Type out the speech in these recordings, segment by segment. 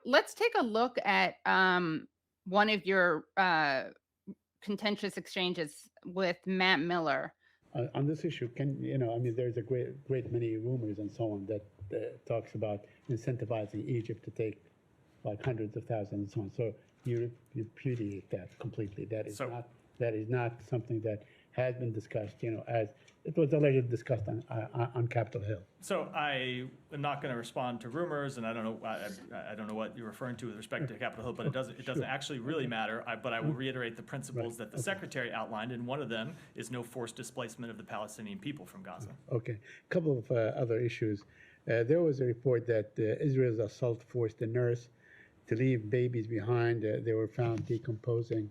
Let's take a look at one of your contentious exchanges with Matt Miller. On this issue, there's a great many rumors and so on that talks about incentivizing Egypt to take like hundreds of thousands and so on. So you repudiate that completely. That is not something that has been discussed, as it was allegedly discussed on Capitol Hill. So I am not going to respond to rumors, and I don't know what you're referring to with respect to Capitol Hill, but it doesn't actually really matter. But I will reiterate the principles that the Secretary outlined, and one of them is no forced displacement of the Palestinian people from Gaza. Okay, a couple of other issues. There was a report that Israel's assault forced a nurse to leave babies behind. They were found decomposing.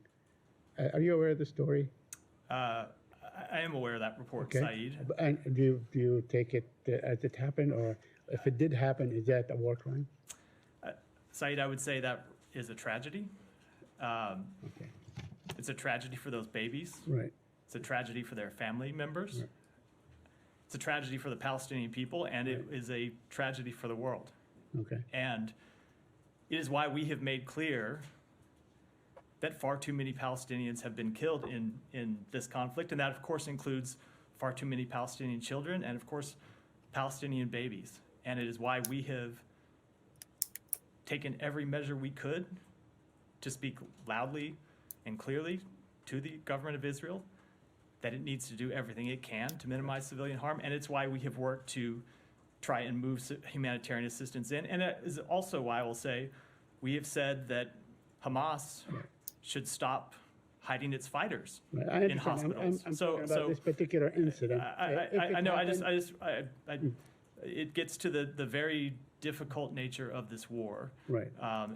Are you aware of the story? I am aware of that report, okay. Said. And do you take it as it happened, or if it did happen, is that a war crime? Said, I would say that is a tragedy. Okay. It's a tragedy for those babies. Right. It's a tragedy for their family members. Right. It's a tragedy for the Palestinian people, and it is a tragedy for the world. Okay. And it is why we have made clear that far too many Palestinians have been killed in this conflict, and that, of course, includes far too many Palestinian children and, of course, Palestinian babies. And it is why we have taken every measure we could to speak loudly and clearly to the government of Israel that it needs to do everything it can to minimize civilian harm, and it's why we have worked to try and move humanitarian assistance in. And it is also why I will say we have said that Hamas should stop hiding its fighters in hospitals. I'm talking about this particular incident. I know. It gets to the very difficult nature of this war, right?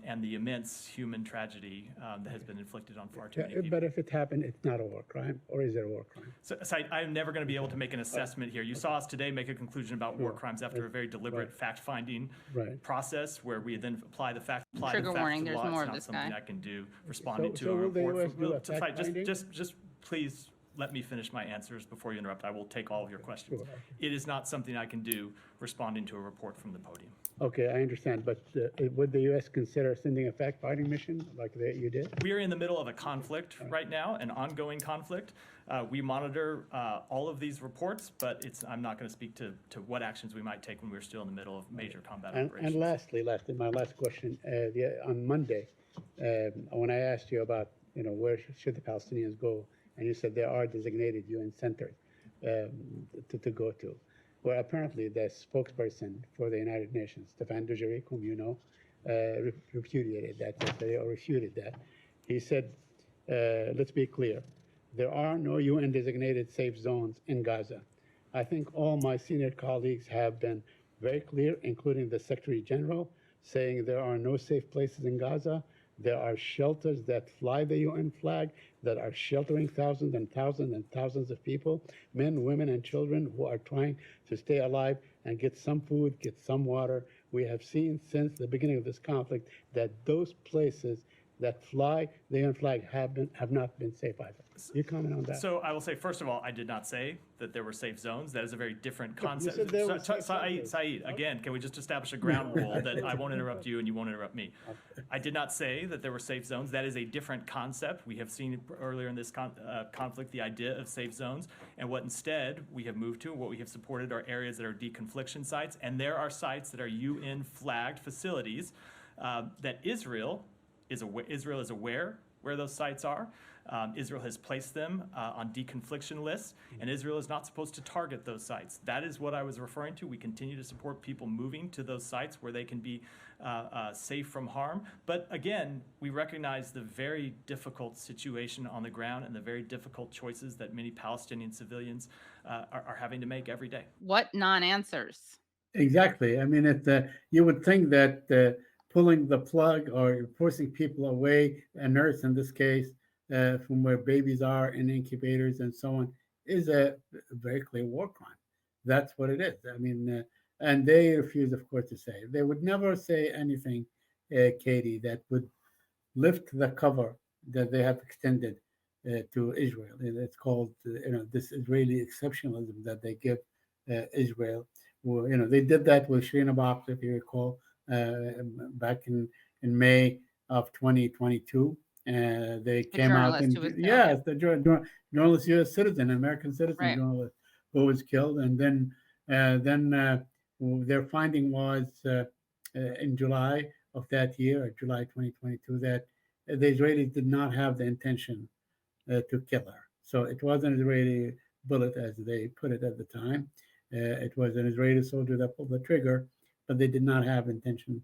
And the immense human tragedy that has been inflicted on far too many people. But if it happened, it's not a war crime, or is it a war crime? So I'm never going to be able to make an assessment here. You saw us today make a conclusion about war crimes after a very deliberate fact-finding process, where we then apply the facts. Trigger warning. There's more of this guy. It's not something I can do. Responding to a report. Just please. Let me finish my answers before you interrupt. I will take all of your questions. Sure. It is not something I can do responding to a report from the podium. Okay, I understand. But would the U.S. consider sending a fact-finding mission like you did? We are in the middle of a conflict right now, an ongoing conflict. We monitor all of these reports, but I'm not going to speak to what actions we might take when we're still in the middle of major combat operations. And lastly, my last question. On Monday, when I asked you about where should the Palestinians go, and you said there are designated UN centers to go to. Well, apparently the spokesperson for the United Nations, Stefan Dujarric, whom you know, repudiated that yesterday, or refuted that. He said, let's be clear, there are no UN designated safe zones in Gaza. I think all my senior colleagues have been very clear, including the Secretary General, saying there are no safe places in Gaza. There are shelters that fly the UN flag that are sheltering thousands and thousands and thousands of people, men, women, and children who are trying to stay alive and get some food, get some water. We have seen since the beginning of this conflict that those places that fly the UN flag have not been safe either. You comment on that? So I will say, first of all, I did not say that there were safe zones. That is a very different concept. Said, again, can we just establish a ground rule that I won't interrupt you and you won't interrupt me? I did not say that there were safe zones. That is a different concept. We have seen earlier in this conflict the idea of safe zones, and what instead we have moved to, what we have supported, are areas that are deconfliction sites, and there are sites that are UN flagged facilities that Israel is aware where those sites are. Israel has placed them on deconfliction lists, and Israel is not supposed to target those sites. That is what I was referring to. We continue to support people moving to those sites where they can be safe from harm. But again, we recognize the very difficult situation on the ground and the very difficult choices that many Palestinian civilians are having to make every day. What non-answers? Exactly. I mean, you would think that pulling the plug or forcing people away, a nurse in this case, from where babies are in incubators and so on, is a very clear war crime. That's what it is. I mean, and they refuse, of course, to say. They would never say anything, Katie, that would lift the cover that they have extended to Israel. It's called, this Israeli exceptionalism that they give Israel. Well, they did that with Shireen Abu Akleh, if you recall, back in May of 2022. They The came out journalist and who was killed. yes, the journalist, U.S. citizen, American citizen Right. journalist who was killed, and then their finding was in July of that year, or July 2022, that the Israelis did not have the intention to kill her. So it was an Israeli bullet, as they put it at the time. It was an Israeli soldier that pulled the trigger, but they did not have intention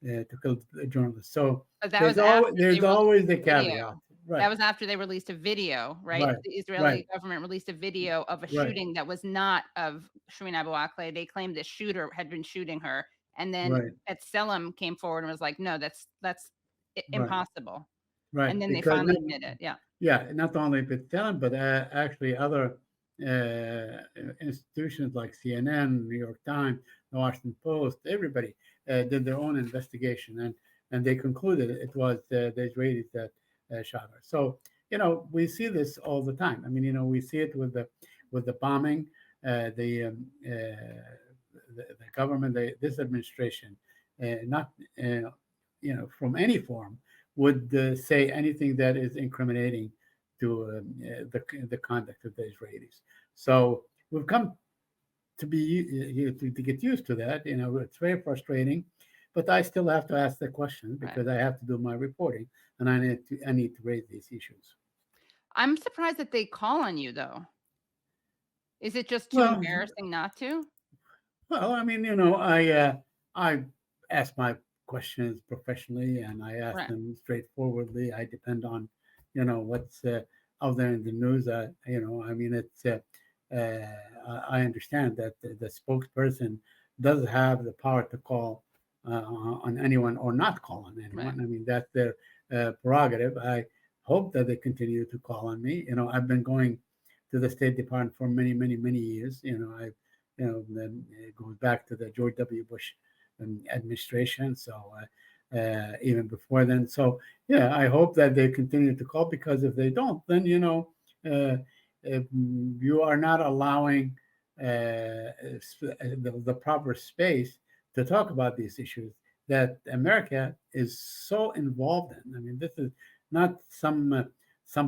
to kill the journalist. So But that there's was after there's they always the released a video. caveat, right? That was after they released a video, right? Right, The Israeli right, government released a video of a right, shooting that was not of Shireen Abu Akleh. They claimed the shooter had been shooting her, and then right, B'Tselem came forward and was like, "No, that's right, impossible." And right. then they Because finally admitted, yeah. yeah, not only B'Tselem, but actually other institutions like CNN, New York Times, the Washington Post, everybody did their own investigation, and they concluded it was the Israelis that shot her. So we see this all the time. I mean, we see it with the bombing, the government, this administration, not from any form would say anything that is incriminating to the conduct of the Israelis. So we've come to to get used to that. It's very frustrating, but I still have to ask the question because I have to do my reporting, and I need to raise these issues. I'm surprised that they call on you, though. Is it just too Well, embarrassing not to? Well, I mean, I ask my questions professionally, and I ask Right. them straightforwardly. I depend on, what's out there in the news. I mean, it's. I understand that the spokesperson does have the power to call on anyone or not call on Right. anyone. I mean, that's their prerogative. I hope that they continue to call on me. I've been going to the State Department for many, many, many years. Then it goes back to the George W. Bush administration. So even before then, so yeah, I hope that they continue to call, because if they don't, then if you are not allowing the proper space to talk about these issues that America is so involved in. I mean, this is not some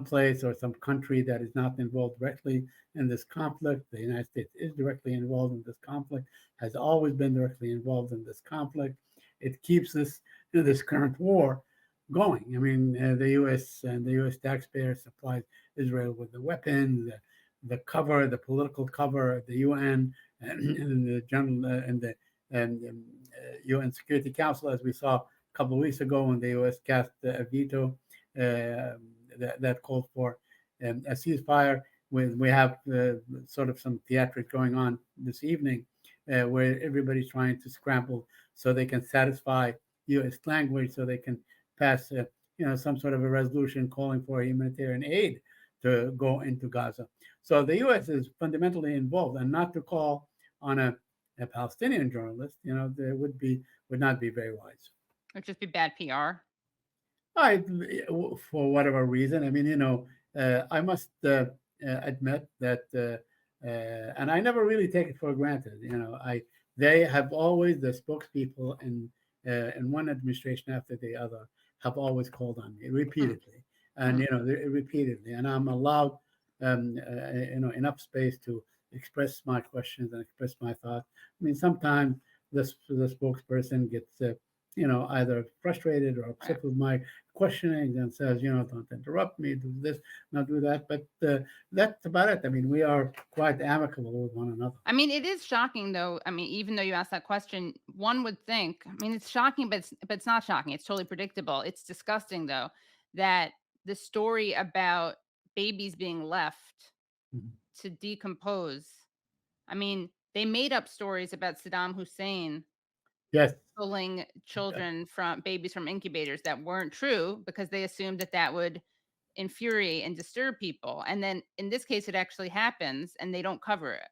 place or some country that is not involved directly in this conflict. The United States is directly involved in this conflict, has always been directly involved in this conflict. It keeps this current war going. I mean, the U.S. and the U.S. taxpayer supplies Israel with the weapons, the cover, the political cover of the UN and the general and the UN Security Council, as we saw a couple of weeks ago when the U.S. cast a veto that called for a ceasefire. We have sort of some theatrics going on this evening where everybody's trying to scramble so they can satisfy U.S. language, so they can pass some sort of a resolution calling for humanitarian aid to go into Gaza. So the U.S. is fundamentally involved, and not to call on a Palestinian journalist, there would not be very wise. It would just be bad PR. For whatever reason, I mean, I must admit that, and I never really take it for granted. They have always, the spokespeople in one administration after the other have always called on me repeatedly, and repeatedly, and I'm allowed enough space to express my questions and express my thoughts. I mean, sometimes the spokesperson gets either frustrated or upset with my questioning and says, don't interrupt me, do this, not do that. But that's about it. I mean, we are quite amicable with one another. I mean, it is shocking, though. I mean, even though you asked that question, one would think, I mean, it's shocking, but it's not shocking. It's totally predictable. It's disgusting, though, that the story about babies being left Mhm. to decompose. I mean, they made up stories about Saddam Hussein Yes, pulling babies from incubators that weren't true because they assumed that would infuriate and disturb people. And then in this case, it actually happens and they don't cover it.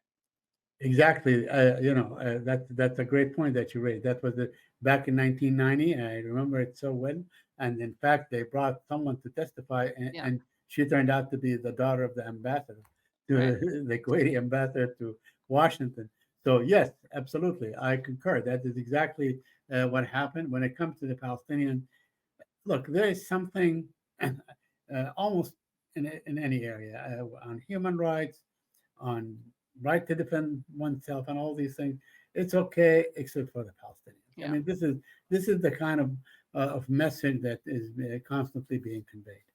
exactly. That's a great point that you raised. That was back in 1990. I remember it so well. And in fact, they brought someone to testify, Yeah. and she turned out to be the daughter of the ambassador, to Right. the Kuwaiti ambassador to Washington. So yes, absolutely, I concur. That is exactly what happened when it comes to the Palestinian. Look, there is something almost in any area on human rights, on right to defend oneself, and all these things. It's okay, except for the Palestinians. I Yeah. mean, this is the kind of message that is constantly being conveyed.